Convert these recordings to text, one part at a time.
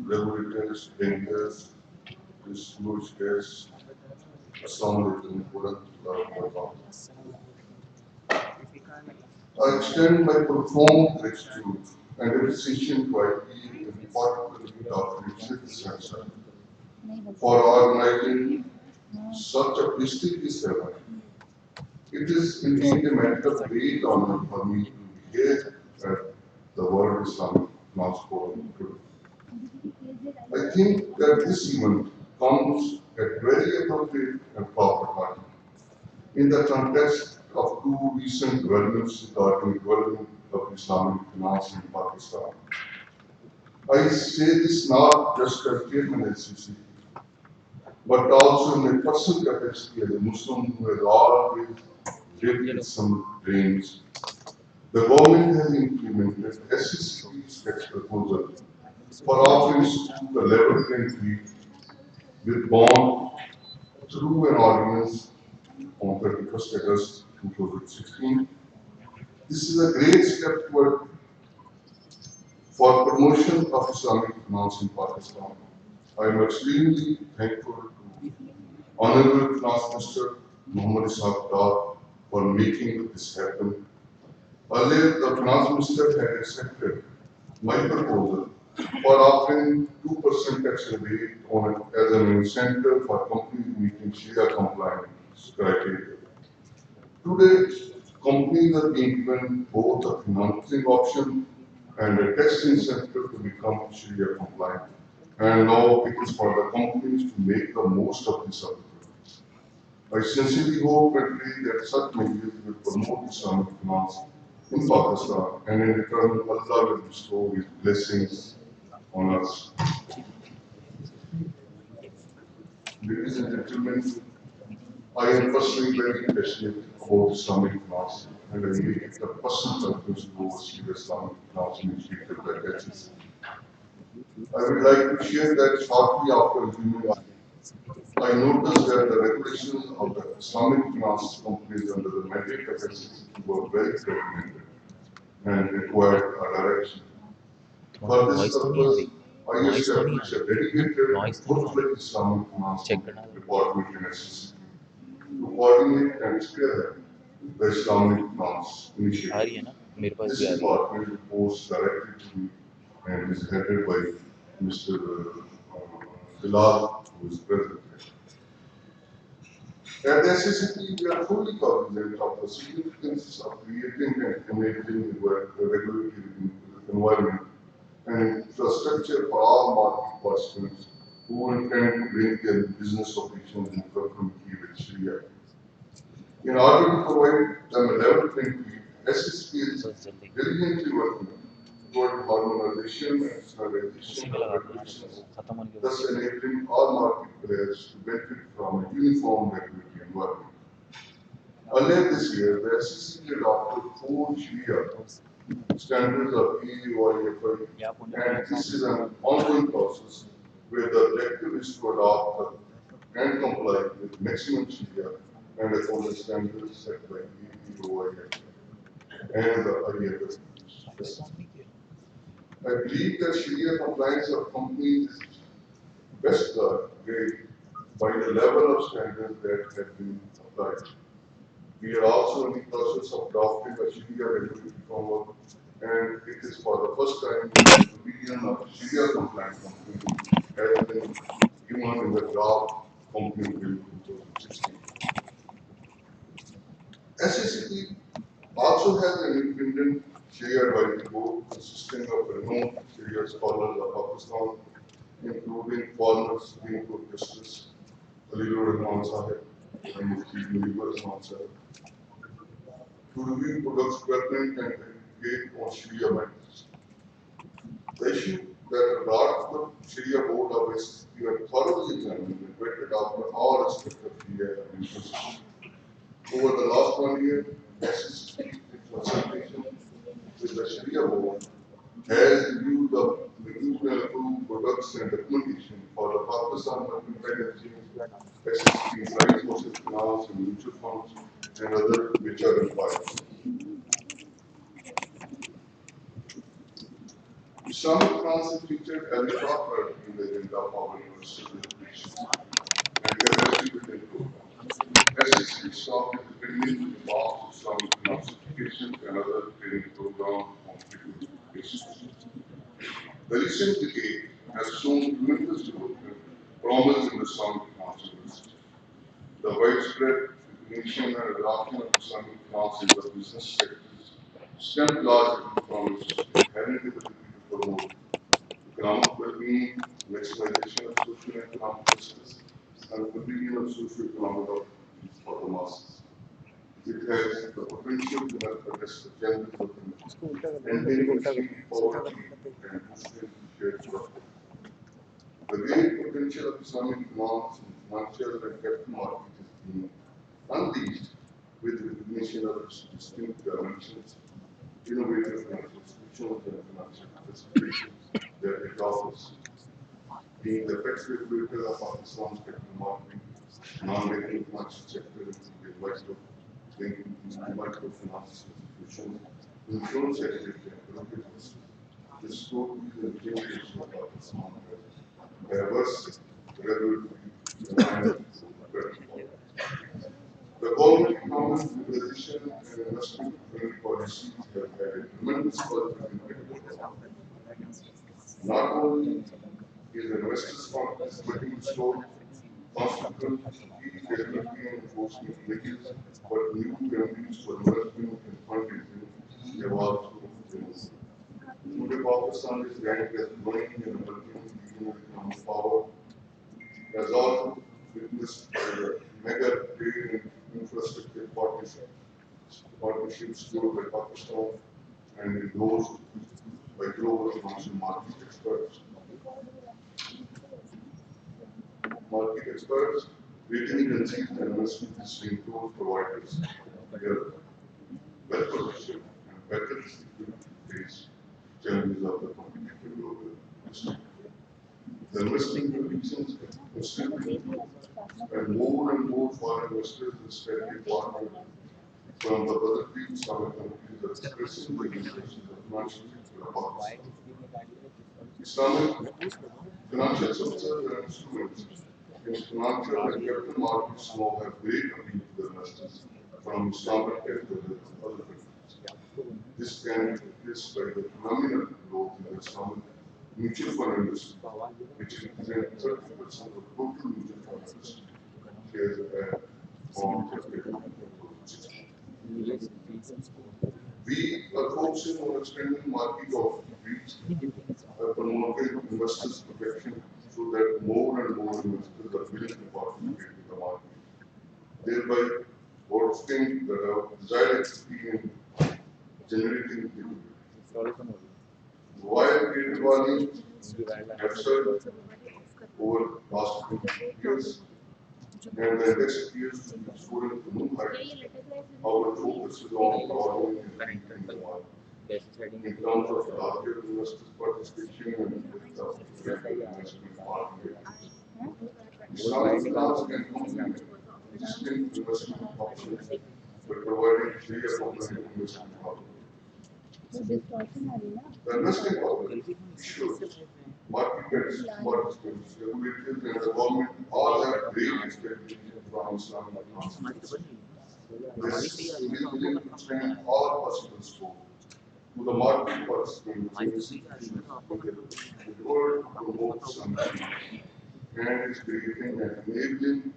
regulators, bankers, distributors, Assalamualaikum warahmatullahi wabarakatuh. I extend my profound gratitude and appreciation to IPA and particularly Dr. Ishit Sansar for organizing such a prestigious event. It is indeed a matter of great honor for me to be here at the World Islamic Finance Forum today. I think that this event comes at very appropriate and proper time in the context of two recent developments regarding development of Islamic finance in Pakistan. I say this not just as chairman of SCC, but also in my personal capacity as a Muslim who has always lived with some dreams. The government has implemented SCC's tax proposal for offerings to the level playing field with bond through an ordinance on 31st August 2016. This is a great step toward for promotion of Islamic finance in Pakistan. I am extremely thankful to Honorable Finance Minister Muhammad Ishaq Dar for making this happen. Earlier, the Finance Minister had accepted my proposal for offering 2% tax rebate on as an incentive for companies meeting Sharia compliance criteria. Today, companies are being given both a financing option and a tax incentive to become Sharia compliant. And now it is for the companies to make the most of this opportunity. I sincerely hope and pray that such measures will promote Islamic finance in Pakistan and in return Allah will bestow His blessings on us. Ladies and gentlemen, I am personally very passionate about Islamic finance and I make it a personal purpose to oversee the Islamic finance initiative that exists. I would like to share that shortly after viewing I noticed that the regulations of the Islamic finance companies under the mandate of SEC were very fragmented and required a direction. For this purpose, I established a dedicated and full-fledged Islamic finance department in SEC to coordinate and spearhead the Islamic finance initiative. This department reports directly to me and is headed by Mr. Bilal, who is present here. At SCCP, we are fully cognizant of the significance of creating and enabling a regulatory environment and infrastructure for all market participants who intend to bring their business operations in conformity with Sharia. In order to provide them a level playing field, SSP is diligently working toward harmonization and standardization of regulations, thus enabling all market players to benefit from a uniform regulatory environment. Earlier this year, the SEC adopted four Sharia standards of PAYFI, and this is an ongoing process where the objective is to adopt and comply with maximum Sharia and according standards set by PAYFI and the IFS. I believe that Sharia compliance of companies is best gauged by the level of standards that have been applied. We are also in the process of adopting a Sharia regulatory framework, and it is for the first time that the opinion of Sharia compliant company has been given in the draft company bill 2016. SACP also has an independent Sharia advisory board consisting of renowned Sharia scholars of Pakistan, including former Supreme Court Justice Khalilur Rahman Sahib and Mufti Munibur Rahman Sahib, to review products development and educate on Sharia matters. The issue that brought the Sharia board of SSP were thoroughly examined and vetted after all aspects of Sharia have been considered. Over the last 1 year, SSP, in consultation with the Sharia board, has reviewed the approved products and documentation for the Pakistan Mercantile Exchange, SSP, price versus finance and mutual funds, and other which are required. Islamic finance Finance is featured as a top priority in the agenda of our university deliberations and capacity building program. SSC stock is attending to the path of Islamic finance education and other training programs on competitive basis. The recent decade has shown tremendous growth and promise in the Islamic finance industry. The widespread recognition and adoption of Islamic finance in the business sectors stem largely from its inherent ability to promote economic well-being, maximization of social and economic justice, and fulfilling of socio-economic opportunities for the masses. It has the potential to help address the challenges of ending extreme poverty and boosting shared prosperity. The great potential of Islamic finance in financial and capital markets is being unleashed with recognition of its distinct dimensions, innovative financial solutions, and financial specifications that it offers. Being the best regulator of Pakistan's capital market, non-banking financial sector, including microfinance institutions, insurance sector, and brokerages, this scope is a change of Pakistan diverse regulatory environment. The government economic liberalization and investment policies have had a tremendous positive impact on the economy. Not only is the investors' confidence getting restored, consequently, regulatory and enforcement measures, but new avenues for investment and fundraising have also been. Today, Pakistan is ranked as growing and emerging regional economic power, has also witnessed the mega trade and infrastructure partnerships scored by Pakistan and endorsed by global financial market experts. Rating agencies, and investment distinct providers, they are well positioned and better equipped to face challenges of the competitive global industry. The investment conditions constantly improve, and more foreign investors instead of partners from the other Islamic countries are expressing the interest in the financial sector of Pakistan. Islamic financial services and instruments in financial and capital markets now have great appeal to the investors from Islamic as well as other countries. This can be replaced by the phenomenal growth in the Islamic mutual fund industry, which represents 30% of total mutual fund industry shares on we are focusing on expanding market of reach, promoting investors' protection so that more and more investors are willing to participate in the market, thereby bolstering the desired experience generating liquidity. While credit volumes have surged over the last 20 years, and the index appears to be soaring to new heights, our focus is on broadening and deepening the market in terms of larger investors' participation and with the investment partners. Islamic finance can complement existing investment options by providing clear comprehensive investment options. The investing public, issuers, market participants, regulators, and the government all have great expectations from Islamic finance. This will willing to expand all possible scope to the market participants and institutions in order to promote Islamic finance and is creating an enabling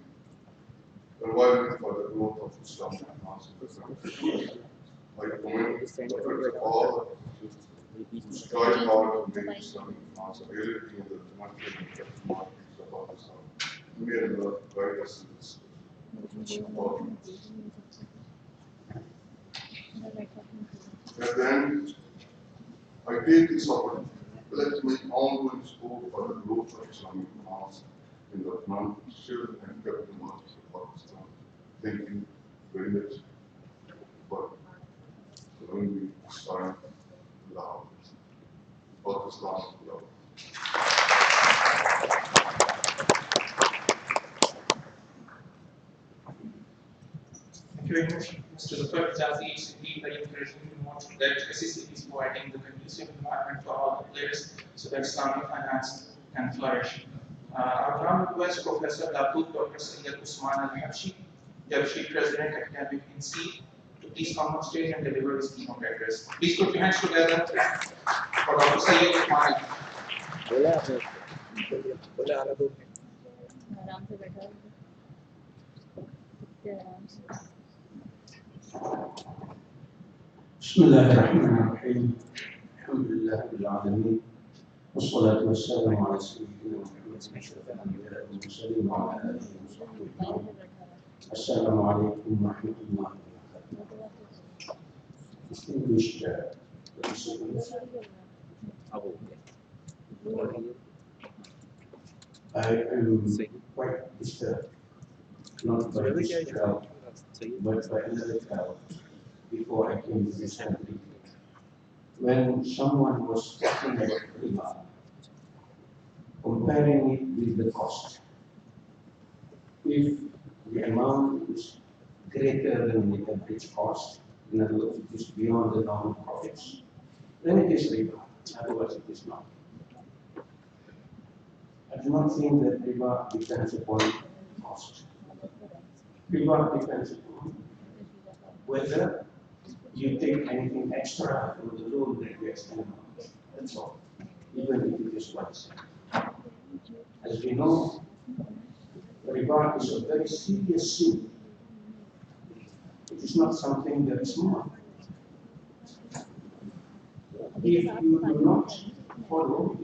environment for the growth of Islamic finance in the country. I commend the efforts of all who strive hard to make Islamic finance a reality in the financial and capital markets of Pakistan. May Allah guide us in this. At the end, I take this opportunity to pledge my ongoing support for the growth of Islamic finance in the financial and capital markets of Pakistan. Thank you very much for allowing me to start now. Pakistan. Thank you very much, Mr. Zafar. Jazi, it's indeed very encouraging to note that SSC is providing the conducive environment for all the players so that Islamic finance can flourish. I would now request Professor Dr. Sayyid Usman Al-Habshi, Deputy President Academic in C, to please come on stage and deliver his keynote address. Please put your hands together for Dr. Sayyid Usman. بسم الله الرحمن الرحيم. الحمد لله رب العالمين والصلاة والسلام على سيدنا محمد أشرف الأنبياء والمرسلين وعلى آله وصحبه أجمعين. السلام عليكم ورحمة الله وبركاته. Distinguished participants, I am quite disturbed, not by this crowd, but by another crowd before I came to this country. When someone was talking about riba, comparing it with the cost. If the amount is greater than the average cost, in other words, it is beyond the normal profits, then it is riba. Otherwise, it is not. I do not think that riba depends upon cost. Riba depends upon whether you take anything extra from the loan that you extend on. That's all. Even if it is once. As we know, riba is a very serious sin. It is not something that is small. If you do not follow,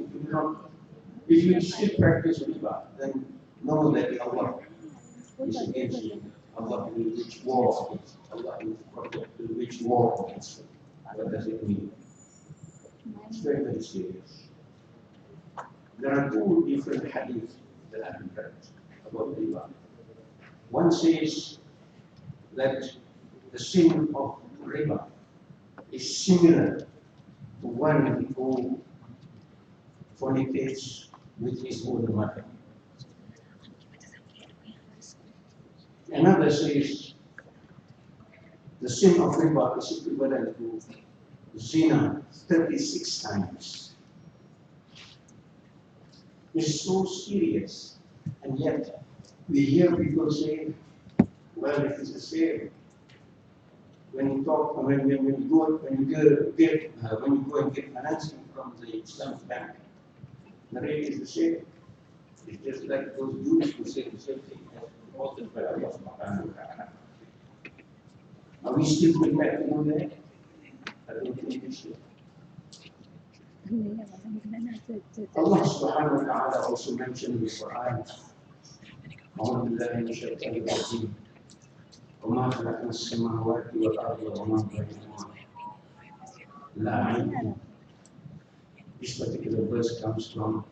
if you still practice riba, then know that Allah is against you. Allah will wage war against you. Allah will wage war against you. What does it mean? It's very, very serious. There are two different hadiths that I have read about riba. One says that the sin of riba is similar to one who fornicates with his own mother. Another says the sin of riba is equivalent to zina 36 times. It's so serious, and yet we hear people say, well, it is the same. When you talk, when you go and get financing from the Islamic bank, the rate is the same. It's just like those Jews who say the same thing as quoted by Allah subhanahu wa ta'ala. Are we still prepared to do that? I don't think we should. Allah subhanahu wa ta'ala also mentioned in the Quran, أعوذ بالله من الشيطان الرجيم وما خلقنا السماوات والأرض وما بينهما لاعبين. This particular verse comes from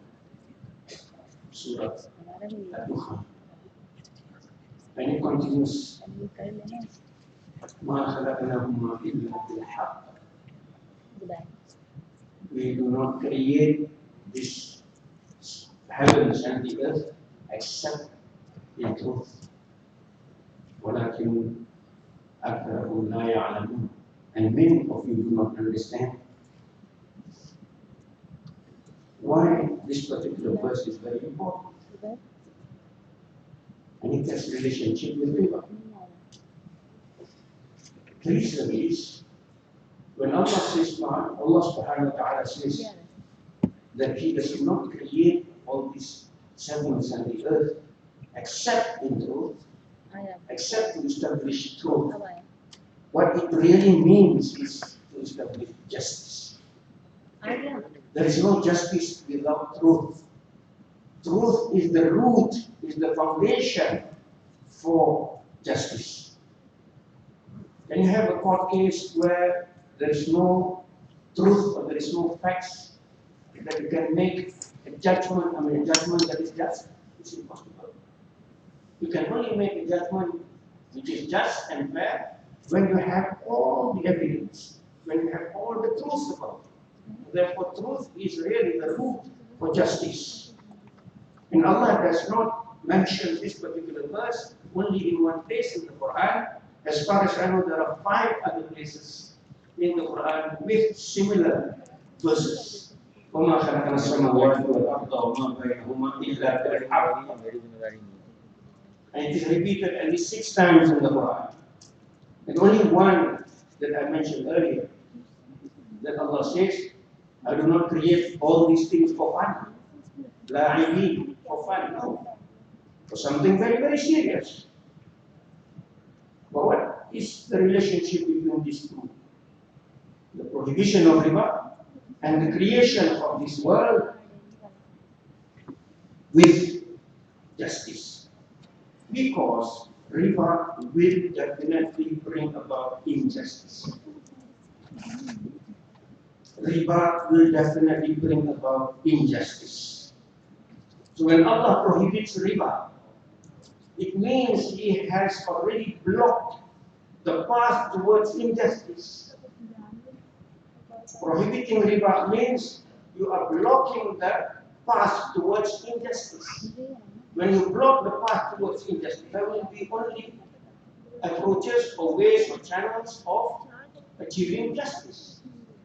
Surah Al-Dukhan. And it continues, ما خلقناهما إلا بالحق. We do not create this heavens and the earth except in truth. ولكن أكثرهم لا يعلمون. And many of you do not understand why this particular verse is very important. And it has relationship with riba. The reason is, when Allah says, Allah subhanahu wa ta'ala says that He does not create all these heavens and the earth except in truth, except to establish truth. What it really means is to establish justice. There is no justice without truth. Truth is the root, is the foundation for justice. Can you have a court case where there is no truth or there is no facts that you can make a judgment, a judgment that is just? It's impossible. You can only make a judgment which is just and fair when you have all the evidence, when you have all the truth about it. Therefore, truth is really the root for justice. And Allah does not mention this particular verse only in one place in the Quran. As far as I know, there are 5 other places in the Quran with similar verses. وما خلقنا السماوات والأرض وما بينهما إلا بالحق. And it is repeated at least 6 times in the Quran. And only one that I mentioned earlier, that Allah says, I do not create all these things for fun. La'ibin, for fun, no. For something very, very serious. But what is the relationship between these two? The prohibition of riba and the creation of this world with justice. Because riba will definitely bring about injustice. Riba will definitely bring about injustice. So when Allah prohibits riba, it means He has already blocked the path towards injustice. Prohibiting riba means you are blocking the path towards injustice. When you block the path towards injustice, there will be only approaches or ways or channels of achieving justice.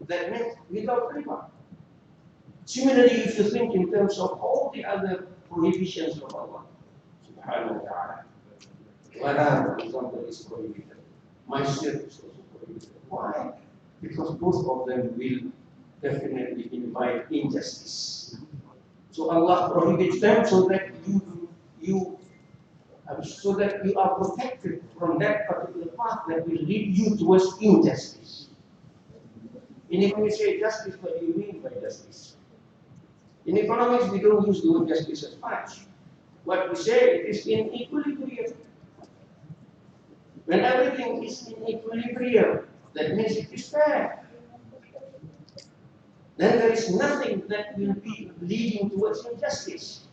That means without riba. Similarly, if you think in terms of all the other prohibitions of Allah, subhanahu wa ta'ala, whatever, for example, is prohibited. Myself is also prohibited. Why? Because both of them will definitely invite injustice. So Allah prohibits them so that you are protected from that particular path that will lead you towards injustice. In economics, we say justice, what do you mean by justice? In economics, we don't use the word justice as much. What we say is in equilibrium. When everything is in equilibrium, that means it is fair. Then there is nothing that will be leading towards injustice.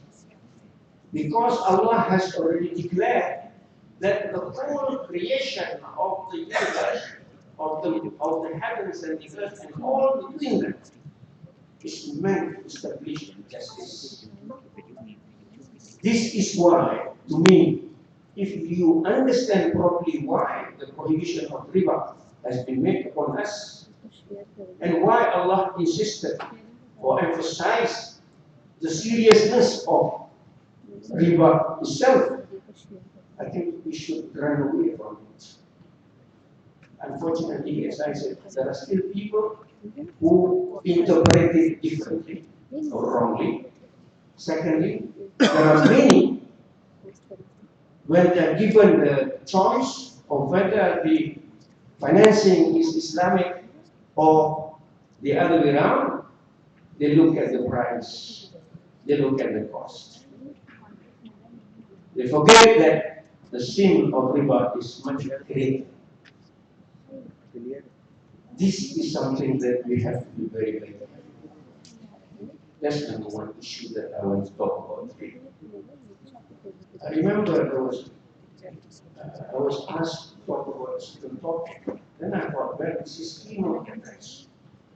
Because Allah has already declared that the whole creation of the universe, of the heavens and the earth and all within them, is meant to establish justice. This is why, to me, if you understand properly why the prohibition of riba has been made upon us, and why Allah insisted or emphasized the seriousness of riba itself, I think we should run away from it. Unfortunately, as I said, there are still people who interpret it differently or wrongly. Secondly, there are many, when they're given the choice of whether the financing is Islamic or the other way around, they look at the price, they look at the cost. They forget that the sin of riba is much greater. This is something that we have to be very, very careful. That's number one issue that I want to talk about today. I remember I was asked to talk about a certain topic. Then I thought, well, this is keynote address.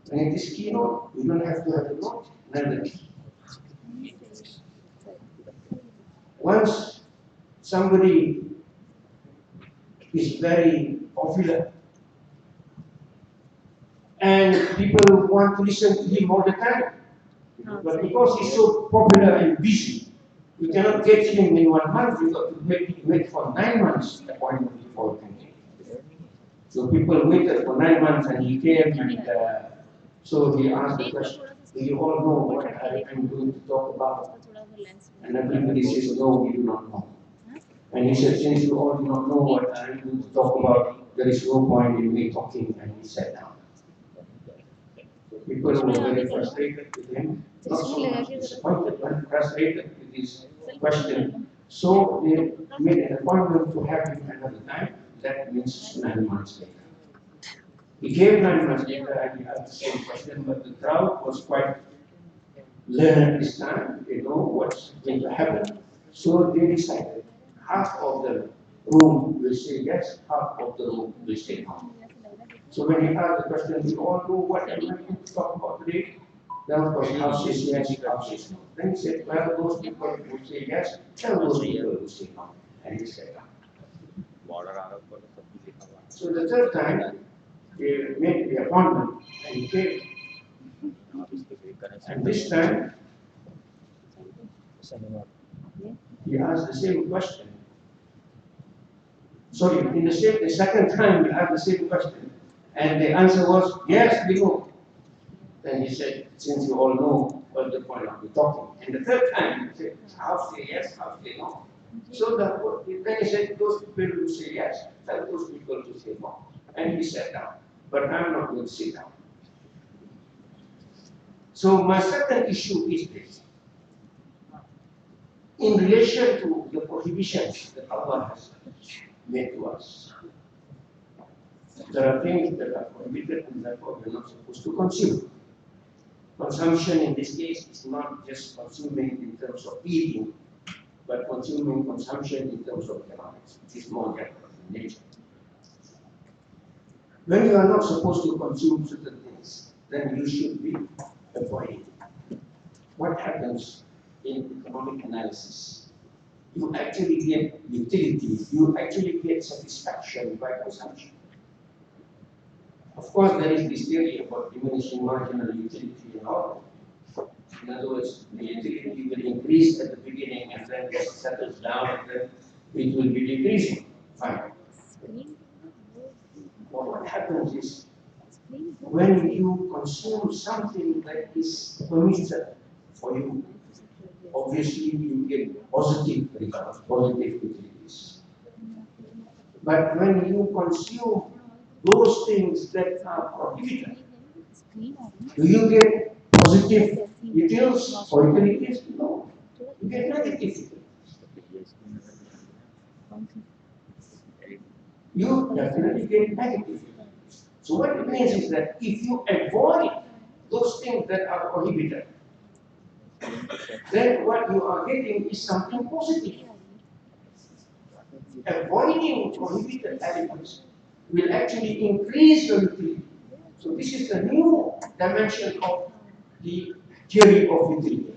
When it is keynote, we don't have to have a note, neither key. Once somebody is very popular and people want to listen to him all the time, but because he's so popular and busy, we cannot get him in 1 month. We got to wait for 9 months appointment before he came. So people waited for 9 months and he came, and so he asked the question, do you all know what I'm going to talk about? And everybody says, no, we do not know. And he said, since you all do not know what I'm going to talk about, there is no point in me talking, and he sat down. People were very frustrated with him, not so much disappointed, but frustrated with his question. So they made an appointment to have him another time. That means 9 months later. He came 9 months later and he had the same question, but the crowd was quite learned this time. They know what's going to happen. So they decided half of the room will say yes, half of the room will say no. So when he asked the question, we all know what I'm going to talk about today. Then of course, half says yes, half says no. Then he said, well, those people who say yes, tell those people who say no. And he said no. So the third time, they made the appointment and he came. And this time, he asked the same question. Sorry, the second time he asked the same question. And the answer was, yes, we know. Then he said, since you all know, what's the point of the talking? And the third time, he said, half say yes, half say no. So then he said, those people who say yes, tell those people to say no. And he sat down. But I'm not going to sit down. So my second issue is this. In relation to the prohibitions that Allah has made to us, there are things that are prohibited and therefore we're not supposed to consume. Consumption in this case is not just consuming in terms of eating, but consumption in terms of economics. It is more general in nature. When you are not supposed to consume certain things, then you should be avoiding. What happens in economic analysis? You actually get utility, you actually get satisfaction by consumption. Of course, there is this theory about diminishing marginal utility and all. In other words, the utility will increase at the beginning and then it settles down and then it will be decreasing. Fine. But what happens is, when you consume something that is permitted for you, obviously you get positive results, positive utilities. But when you consume those things that are prohibited, do you get positive utilities or utilities? No. You get negative utilities. You definitely get negative utilities. So what it means is that if you avoid those things that are prohibited, then what you are getting is something positive. Avoiding prohibited elements will actually increase your utility. So this is the new dimension of the theory of utility.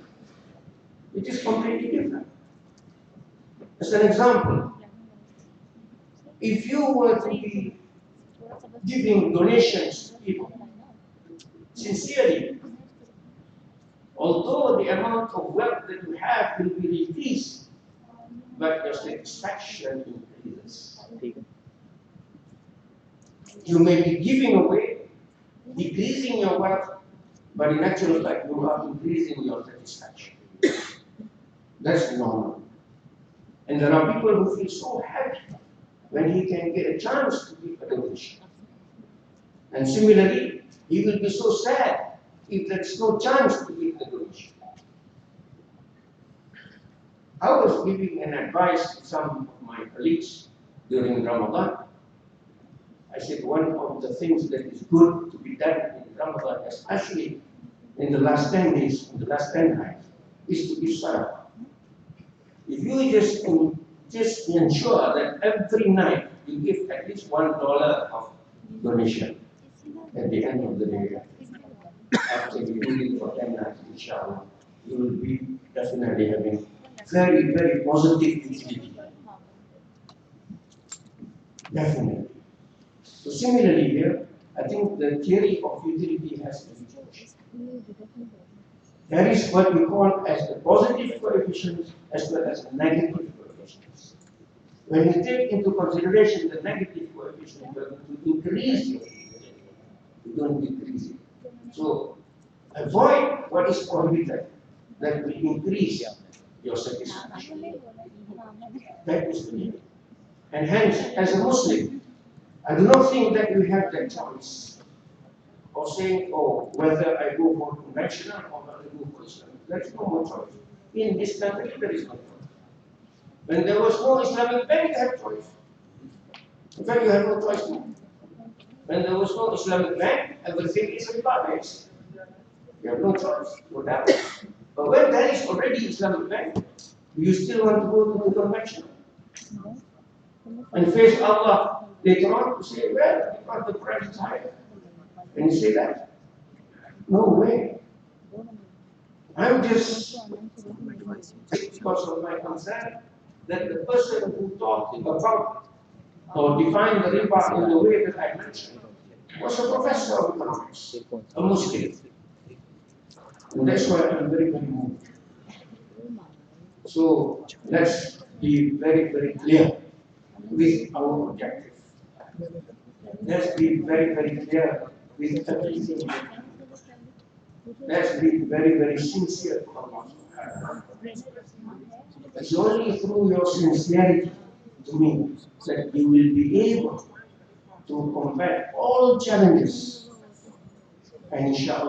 It is completely different. As an example, if you were to be giving donations to people sincerely, although the amount of wealth that you have will be increased, but your satisfaction increases. You may be giving away, decreasing your wealth, but in actual fact you are increasing your satisfaction. That's normal. And there are people who feel so happy when he can get a chance to give a donation. And similarly, he will be so sad if there is no chance to give the donation. I was giving an advice to some of my colleagues during Ramadan. I said one of the things that is good to be done in Ramadan, especially in the last 10 days, in the last 10 nights, is to give sadaqah. If you just ensure that every night you give at least $1 of donation at the end of the day, after you do it for 10 nights, inshallah, you will be definitely having very, very positive utility. Definitely. So similarly here, I think the theory of utility has to be changed. There is what we call as the positive coefficients as well as the negative coefficients. When you take into consideration the negative coefficient, you are going to increase your utility. You don't decrease it. So avoid what is prohibited. That will increase your satisfaction. That is the meaning. And hence, as a Muslim, I do not think that you have that choice of saying, oh, whether I go for conventional or whether I go for Islamic. There is no more choice. In this country, there is no choice. When there was no Islamic bank, you had choice. In fact, you have no choice now. When there was no Islamic bank, everything is riba-based. You have no choice, no doubt. But when there is already Islamic bank, do you still want to go to the conventional? And face Allah later on to say, well, because the price is higher. Can you say that? No way. I'm just, because of my concern, that the person who talked about or defined the riba in the way that I mentioned was a professor of economics, a Muslim. And that's why I'm very, very moved. So let's be very, very clear with our objective. Let's be very, very clear with everything. Let's be very, very sincere to Allah subhanahu wa ta'ala. It's only through your sincerity to me that you will be able to combat all challenges and inshallah